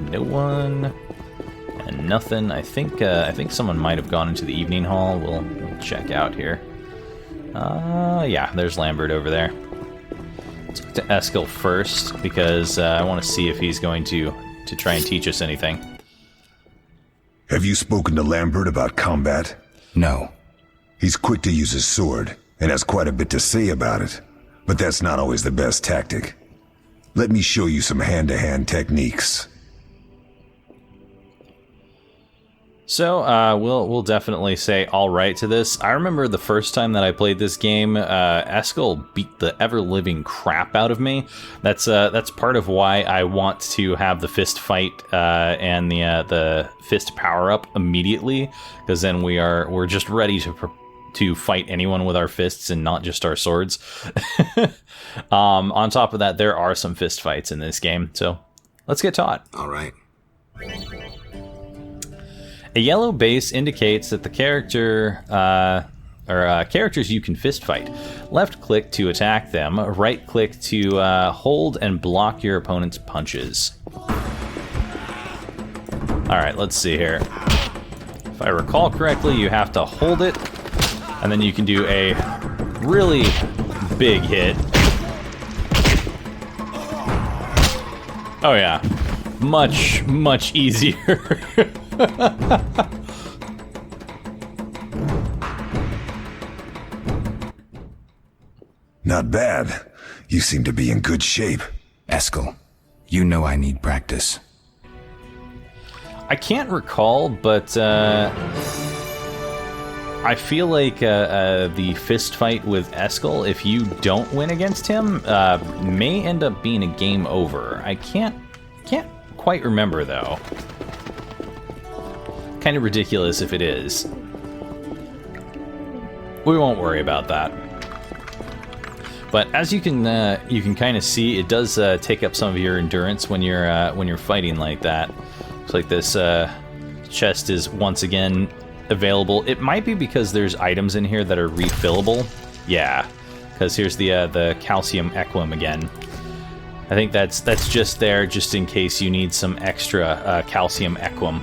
No one. And nothing. I think someone might have gone into the evening hall. We'll check out here. Yeah, there's Lambert over there. Let's go to Eskel first, because I want to see if he's going to try and teach us anything. Have you spoken to Lambert about combat? No. He's quick to use his sword, and has quite a bit to say about it. But that's not always the best tactic. Let me show you some hand-to-hand techniques. So, we'll definitely say all right to this. I remember the first time that I played this game, Eskel beat the ever-living crap out of me. That's part of why I want to have the fist fight and the fist power-up immediately, because then we're just ready to fight anyone with our fists and not just our swords. On top of that, there are some fist fights in this game, so let's get taught. All right. A yellow base indicates that the character, characters you can fist fight. Left click to attack them, right click to hold and block your opponent's punches. Alright, let's see here. If I recall correctly, you have to hold it, and then you can do a really big hit. Oh yeah, much, much easier. Not bad. You seem to be in good shape. Eskel, you know I need practice. I can't recall, but I feel like the fist fight with Eskel, if you don't win against him, may end up being a game over. I can't quite remember, though. Kind of ridiculous if it is. We won't worry about that. But as you can kind of see, it does take up some of your endurance when you're fighting like that. Looks like this chest is once again available. It might be because there's items in here that are refillable. Yeah, because here's the calcium equum again. I think that's just there just in case you need some extra calcium equum.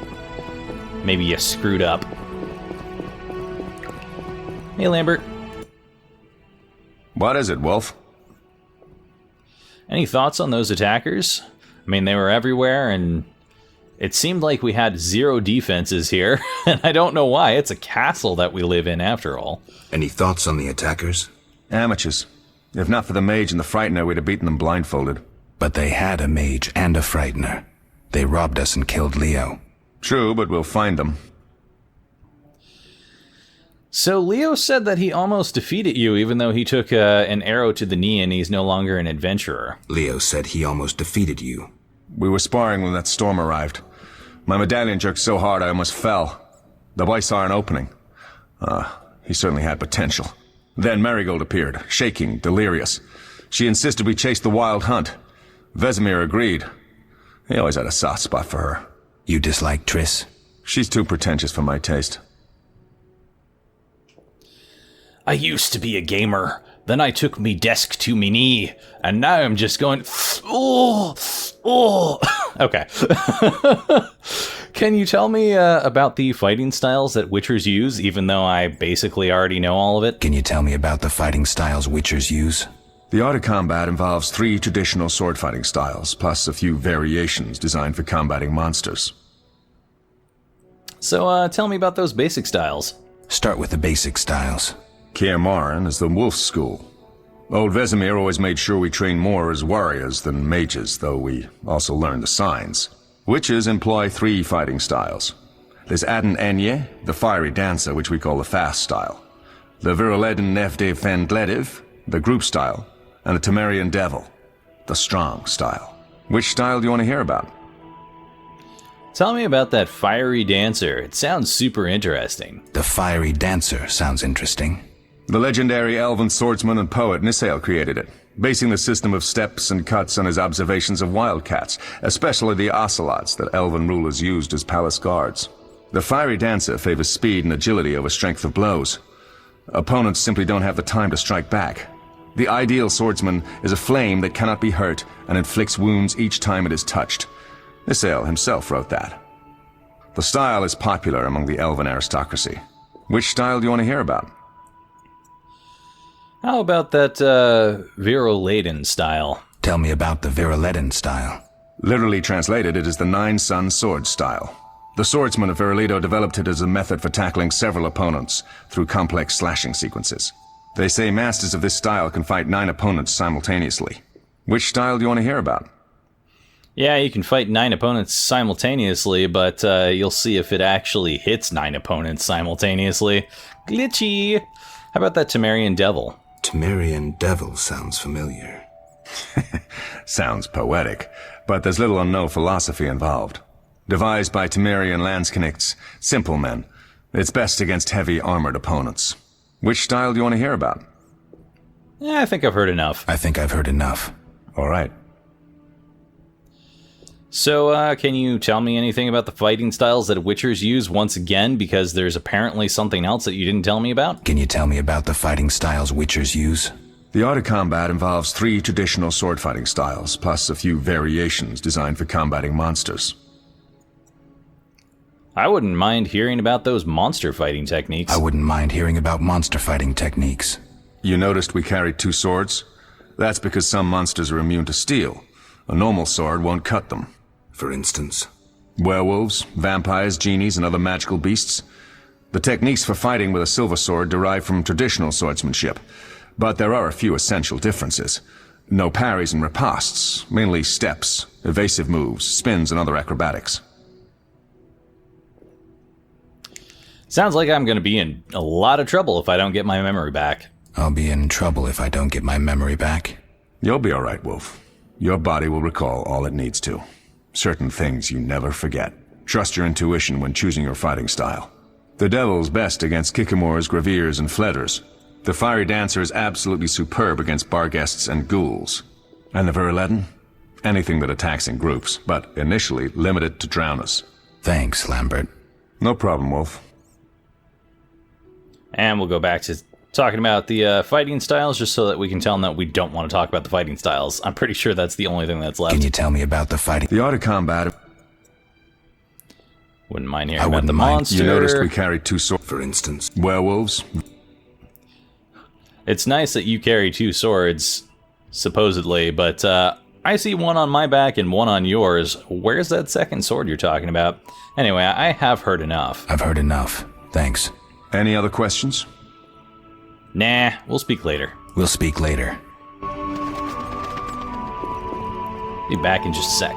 Maybe you screwed up. Hey, Lambert. What is it, Wolf? Any thoughts on those attackers? I mean, they were everywhere, and it seemed like we had zero defenses here, and I don't know why. It's a castle that we live in, after all. Any thoughts on the attackers? Amateurs. If not for the mage and the frightener, we'd have beaten them blindfolded. But they had a mage and a frightener. They robbed us and killed Leo. True, but we'll find them. So Leo said that he almost defeated you, even though he took an arrow to the knee and he's no longer an adventurer. Leo said he almost defeated you. We were sparring when that storm arrived. My medallion jerked so hard I almost fell. The boy saw an opening. He certainly had potential. Then Marigold appeared, shaking, delirious. She insisted we chase the wild hunt. Vesemir agreed. He always had a soft spot for her. You dislike Triss? She's too pretentious for my taste. I used to be a gamer. Then I took me desk to me knee. And now I'm just going, oh. Okay. Can you tell me about the fighting styles that Witchers use, even though I basically already know all of it? Can you tell me about the fighting styles Witchers use? The art of combat involves 3 traditional sword fighting styles, plus a few variations designed for combating monsters. So tell me about those basic styles. Start with the basic styles. Kaer Morhen is the wolf school. Old Vesemir always made sure we train more as warriors than mages, though we also learn the signs. Witches employ 3 fighting styles. There's Aden Enye, the fiery dancer, which we call the fast style. The Viruleden Nefde Fendlediv, the group style. And the Temerian Devil, the strong style. Which style do you want to hear about? Tell me about that fiery dancer. It sounds super interesting. The fiery dancer sounds interesting. The legendary elven swordsman and poet Nisael created it, basing the system of steps and cuts on his observations of wildcats, especially the ocelots that elven rulers used as palace guards. The fiery dancer favors speed and agility over strength of blows. Opponents simply don't have the time to strike back. The ideal swordsman is a flame that cannot be hurt and inflicts wounds each time it is touched. Isael himself wrote that. The style is popular among the elven aristocracy. Which style do you want to hear about? How about that Viroladen style? Tell me about the Viroladen style. Literally translated, it is the Nine-Sun Sword style. The swordsmen of Virolido developed it as a method for tackling several opponents through complex slashing sequences. They say masters of this style can fight 9 opponents simultaneously. Which style do you want to hear about? Yeah, you can fight 9 opponents simultaneously, but you'll see if it actually hits 9 opponents simultaneously. Glitchy! How about that Temerian Devil? Temerian Devil sounds familiar. Sounds poetic, but there's little or no philosophy involved. Devised by Temerian Landsknechts, simple men. It's best against heavy armored opponents. Which style do you want to hear about? Yeah, I think I've heard enough. I think I've heard enough. All right. So, can you tell me anything about the fighting styles that Witchers use once again, because there's apparently something else that you didn't tell me about? Can you tell me about the fighting styles Witchers use? The art of combat involves 3 traditional sword fighting styles, plus a few variations designed for combating monsters. I wouldn't mind hearing about those monster fighting techniques. I wouldn't mind hearing about monster fighting techniques. You noticed we carried 2 swords? That's because some monsters are immune to steel. A normal sword won't cut them. For instance? Werewolves, vampires, genies, and other magical beasts. The techniques for fighting with a silver sword derive from traditional swordsmanship, but there are a few essential differences. No parries and ripostes, mainly steps, evasive moves, spins, and other acrobatics. Sounds like I'm going to be in a lot of trouble if I don't get my memory back. I'll be in trouble if I don't get my memory back. You'll be all right, Wolf. Your body will recall all it needs to. Certain things you never forget. Trust your intuition when choosing your fighting style. The Devil's best against Kikimors, Graviers, and Fledders. The Fiery Dancer is absolutely superb against Barghests and Ghouls. And the Viroladen? Anything that attacks in groups, but initially limited to drowners. Thanks, Lambert. No problem, Wolf. And we'll go back to talking about the fighting styles, just so that we can tell them that we don't want to talk about the fighting styles. I'm pretty sure that's the only thing that's left. Can you tell me about the fighting? The art of combat... Wouldn't mind hearing about the monster. You noticed we carried 2 swords. For instance? Werewolves. It's nice that you carry 2 swords, supposedly, but I see one on my back and one on yours. Where's that second sword you're talking about? Anyway, I have heard enough. I've heard enough. Thanks. Any other questions? Nah, we'll speak later. We'll speak later. Be back in just a sec.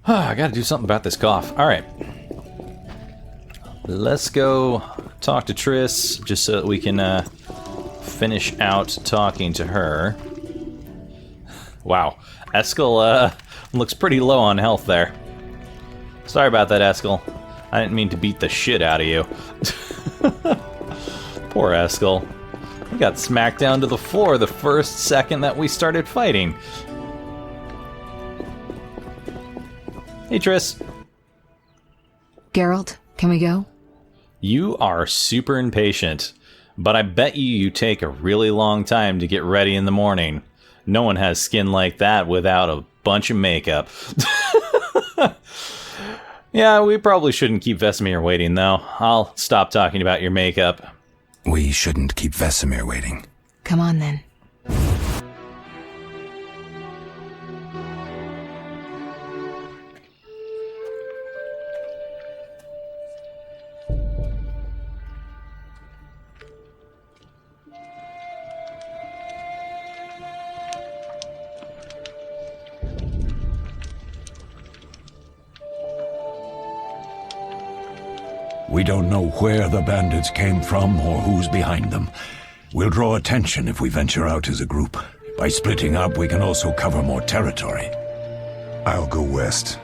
I gotta do something about this cough. Alright. Let's go talk to Triss, just so that we can finish out talking to her. Wow. Eskel looks pretty low on health there. Sorry about that, Eskel. I didn't mean to beat the shit out of you. Poor Eskel. He got smacked down to the floor the first second that we started fighting. Hey, Triss. Geralt, can we go? You are super impatient, but I bet you take a really long time to get ready in the morning. No one has skin like that without a bunch of makeup. Yeah, we probably shouldn't keep Vesemir waiting, though. I'll stop talking about your makeup. We shouldn't keep Vesemir waiting. Come on, then. We don't know where the bandits came from or who's behind them. We'll draw attention if we venture out as a group. By splitting up, we can also cover more territory. I'll go west.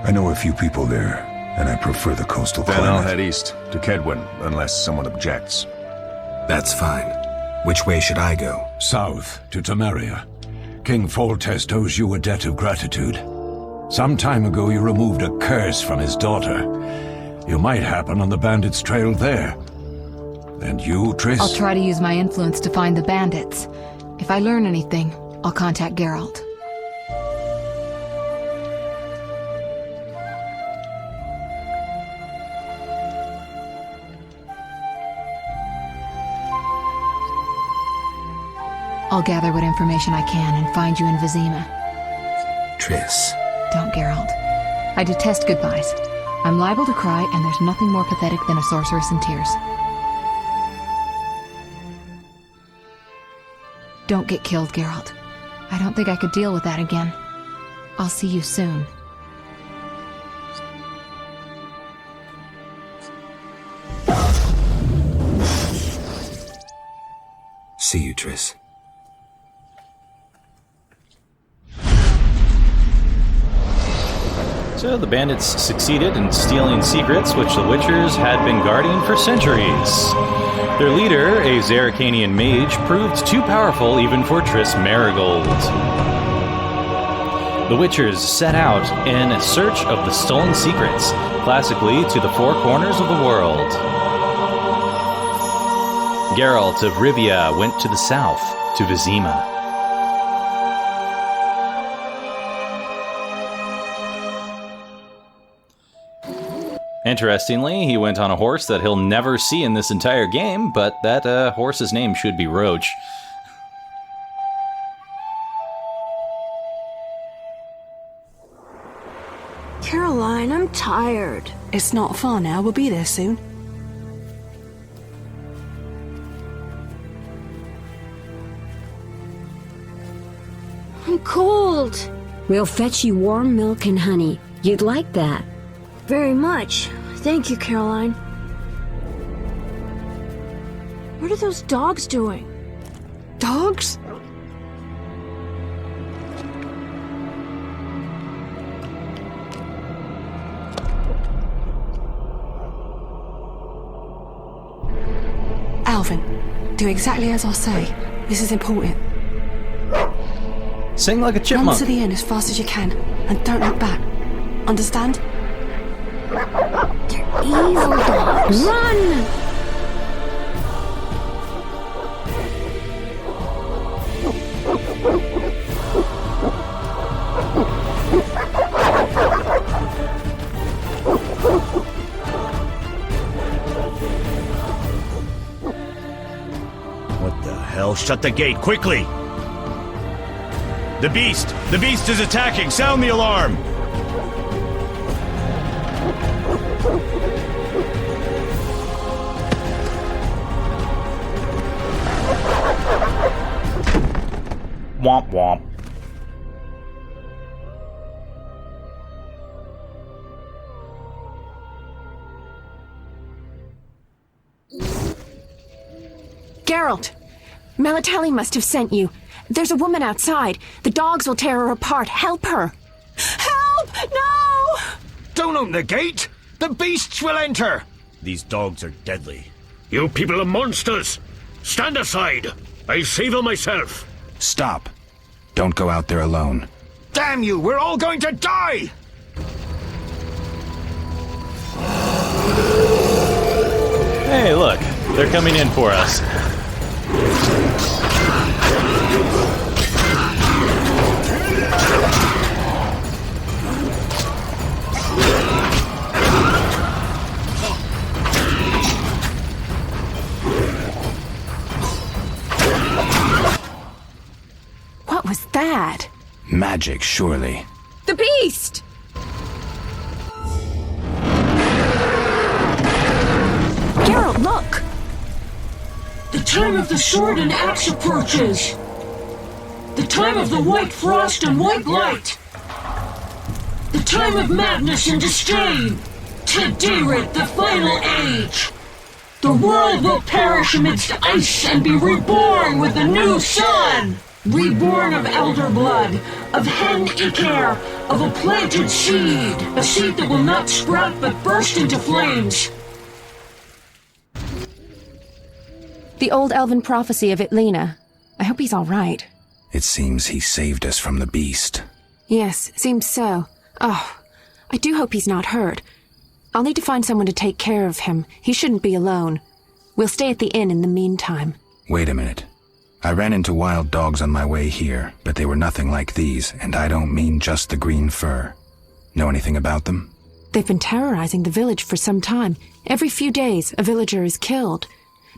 I know a few people there, and I prefer the coastal Then climate. I'll head east, to Kedwin, unless someone objects. That's fine. Which way should I go? South, to Temeria. King Foltest owes you a debt of gratitude. Some time ago you removed a curse from his daughter. You might happen on the bandits' trail there. And you, Triss? I'll try to use my influence to find the bandits. If I learn anything, I'll contact Geralt. I'll gather what information I can and find you in Vizima. Triss. Don't, Geralt. I detest goodbyes. I'm liable to cry, and there's nothing more pathetic than a sorceress in tears. Don't get killed, Geralt. I don't think I could deal with that again. I'll see you soon. See you, Triss. So the bandits succeeded in stealing secrets which the Witchers had been guarding for centuries. Their leader, a Zerrikanian mage, proved too powerful even for Triss Marigold. The Witchers set out in search of the stolen secrets, classically to the four corners of the world. Geralt of Rivia went to the south, to Vizima. Interestingly, he went on a horse that he'll never see in this entire game, but that horse's name should be Roach. Caroline, I'm tired. It's not far now. We'll be there soon. I'm cold. We'll fetch you warm milk and honey. You'd like that. Very much. Thank you, Caroline. What are those dogs doing? Dogs? Alvin, do exactly as I say. This is important. Sing like a Run chipmunk. to the inn as fast as you can, and don't look back. Understand? They're evil dogs. Run! What the hell? Shut the gate, quickly! The beast! The beast is attacking! Sound the alarm! Womp womp. Geralt! Melitele must have sent you. There's a woman outside. The dogs will tear her apart. Help her! Help! No! Don't open the gate! The beasts will enter! These dogs are deadly. You people are monsters! Stand aside! I'll save her myself! Stop. Don't go out there alone. Damn you! We're all going to die! Hey, look. They're coming in for us. What was that? Magic, surely. The beast! Geralt, look! The time of the sword and axe approaches. The time of the white frost and white light. The time of madness and disdain. Tedirit, the final age. The world will perish amidst ice and be reborn with the new sun. Reborn of elder blood, of hen Iker, of a planted seed. A seed that will not sprout but burst into flames. The old elven prophecy of Itlena. I hope he's all right. It seems he saved us from the beast. Yes, seems so. Oh, I do hope he's not hurt. I'll need to find someone to take care of him. He shouldn't be alone. We'll stay at the inn in the meantime. Wait a minute. I ran into wild dogs on my way here, but they were nothing like these, and I don't mean just the green fur. Know anything about them? They've been terrorizing the village for some time. Every few days, a villager is killed.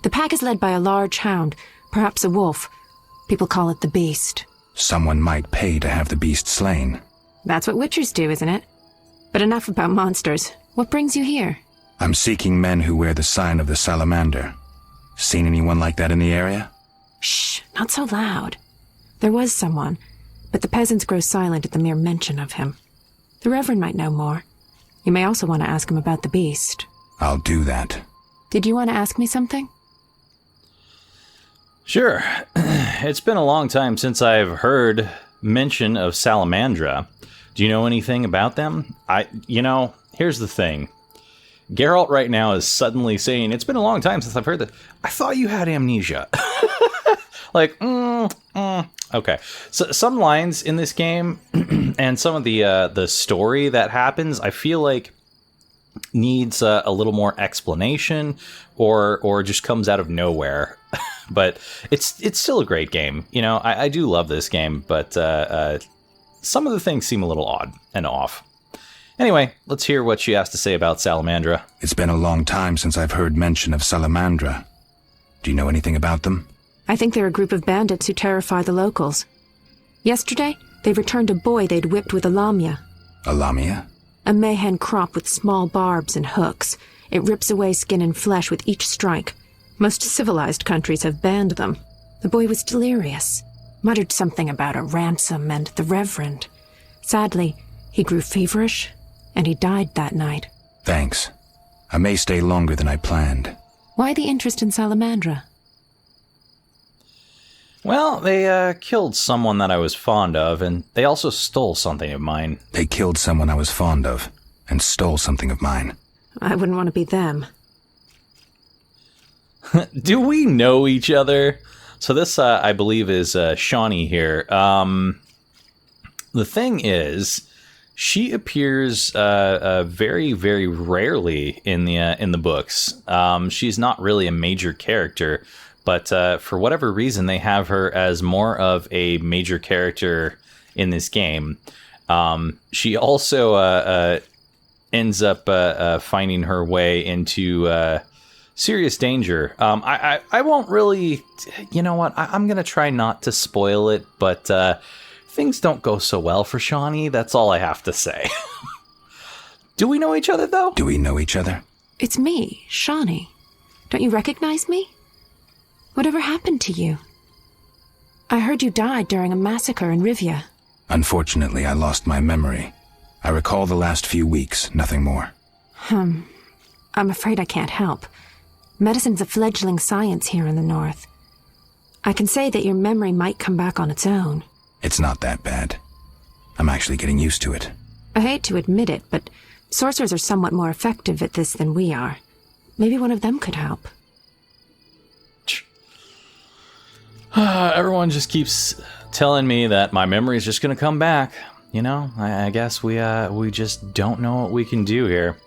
The pack is led by a large hound, perhaps a wolf. People call it the Beast. Someone might pay to have the beast slain. That's what witchers do, isn't it? But enough about monsters. What brings you here? I'm seeking men who wear the sign of the salamander. Seen anyone like that in the area? Shh, not so loud. There was someone, but the peasants grow silent at the mere mention of him. The Reverend might know more. You may also want to ask him about the beast. I'll do that. Did you want to ask me something? Sure. It's been a long time since I've heard mention of Salamandra. Do you know anything about them? Here's the thing. Geralt right now is suddenly saying, it's been a long time since I've heard that. I thought you had amnesia. Okay. So some lines in this game and some of the story that happens, I feel like needs a little more explanation or just comes out of nowhere. But it's still a great game. I do love this game, but some of the things seem a little odd and off. Anyway, let's hear what she has to say about Salamandra. It's been a long time since I've heard mention of Salamandra. Do you know anything about them? I think they're a group of bandits who terrify the locals. Yesterday, they returned a boy they'd whipped with a lamia. A lamia? A mayhen crop with small barbs and hooks. It rips away skin and flesh with each strike. Most civilized countries have banned them. The boy was delirious, muttered something about a ransom and the Reverend. Sadly, he grew feverish, and he died that night. Thanks. I may stay longer than I planned. Why the interest in Salamandra? Well, they killed someone that I was fond of, and they also stole something of mine. They killed someone I was fond of, and stole something of mine. I wouldn't want to be them. Do we know each other? So this, I believe, is Shawnee here. The thing is, she appears very, very rarely in the books. She's not really a major character, but for whatever reason, they have her as more of a major character in this game. She also ends up finding her way into serious danger. I won't really... You know what? I'm going to try not to spoil it, but things don't go so well for Shawnee. That's all I have to say. Do we know each other, though? Do we know each other? It's me, Shawnee. Don't you recognize me? Whatever happened to you? I heard you died during a massacre in Rivia. Unfortunately, I lost my memory. I recall the last few weeks, nothing more. I'm afraid I can't help. Medicine's a fledgling science here in the north. I can say that your memory might come back on its own. It's not that bad. I'm actually getting used to it. I hate to admit it, but sorcerers are somewhat more effective at this than we are. Maybe one of them could help. Everyone just keeps telling me that my memory is just going to come back. I guess we just don't know what we can do here.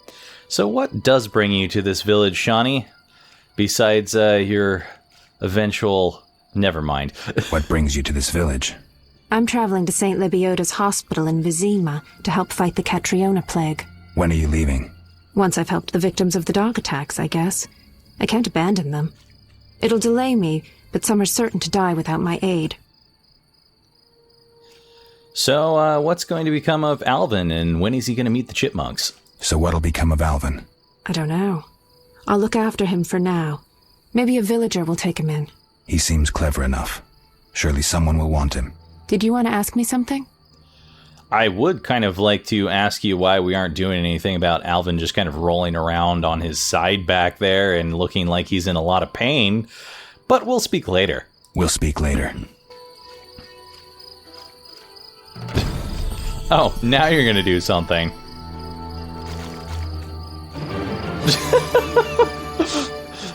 So what does bring you to this village, Shawnee? Besides your eventual... Never mind. What brings you to this village? I'm traveling to St. Lebioda's hospital in Vizima to help fight the Catriona plague. When are you leaving? Once I've helped the victims of the dog attacks, I guess. I can't abandon them. It'll delay me, but some are certain to die without my aid. So, what's going to become of Alvin, and when is he going to meet the chipmunks? So what'll become of Alvin? I don't know. I'll look after him for now. Maybe a villager will take him in. He seems clever enough. Surely someone will want him. Did you want to ask me something? I would kind of like to ask you why we aren't doing anything about Alvin just kind of rolling around on his side back there and looking like he's in a lot of pain, but we'll speak later. We'll speak later. Oh, now you're going to do something.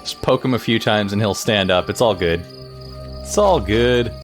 Just poke him a few times and he'll stand up. It's all good. It's all good.